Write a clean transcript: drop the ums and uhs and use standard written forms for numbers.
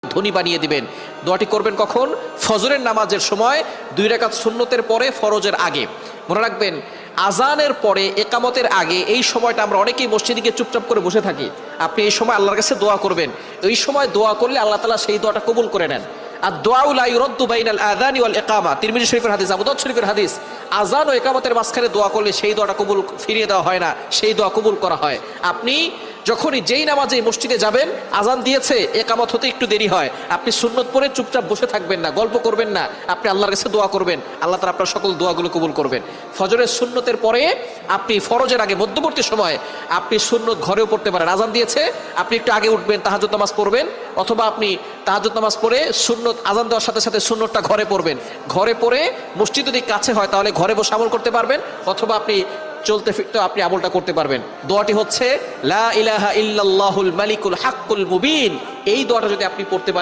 ধনী বানিয়ে দিবেন। দোয়াটি করবেন কখন? ফজরের নামাজের সময় 2 রাকাত সুন্নতের পরে, ফরজের আগে। মনে রাখবেন, আজানের পরে, একামতের আগে এই সময়টা আমরা অনেকেই মসজিদে গিয়ে চুপচাপ করে বসে থাকি। আপনি এই সময় আল্লাহর কাছে দোয়া করবেন। এই সময় দোয়া করলে আল্লাহ তাআলা সেই দোয়াটা কবুল করে নেন। আর দোয়াউ লা ইউরাদ্দু বাইনাল আযানি ওয়াল ইকামা, তিরমিজি শরীফের হাদিস, আবু দাউদ শরীফের হাদিস। আজান ও একামতের মাঝখানে দোয়া করলে সেই দোয়াটা কবুল ফিরিয়ে দেওয়া হয় না, সেই দোয়া কবুল করা হয়। আপনি যখনই যেই নামাজে মসজিদে যাবেন, আজান দিয়েছে, একামত হতে একটু দেরি হয়, আপনি সুন্নত পড়ে চুপচাপ বসে থাকবেন না, গল্প করবেন না, আপনি আল্লাহর কাছে দোয়া করবেন। আল্লাহ তাআলা আপনার সকল দোয়াগুলো কবুল করবেন। ফজরের সুন্নতের পরে আপনি ফরজের আগে মধ্যবর্তী সময় আপনি সুন্নত ঘরেও পড়তে পারেন। আজান দিয়েছে, আপনি একটু আগে উঠবেন, তাহাজ্জুদ নামাজ পড়বেন, অথবা আপনি তাহাজ্জুদ নামাজ পড়ে সুন্নত আজান দেওয়ার সাথে সাথে সুন্নতটা ঘরে পড়বেন। ঘরে পড়ে মসজিদ যদি কাছে হয় তাহলে ঘরে বসে আমল করতে পারবেন, অথবা আপনি চলতে ফিরতে আপনি আমলটা করতে পারবেন। দোয়াটি হচ্ছে লা ইলাহা ইল্লাল্লাহুল মালিকুল হাক্কুল মুবিন। এই দোয়াটা যদি আপনি পড়তে পারেন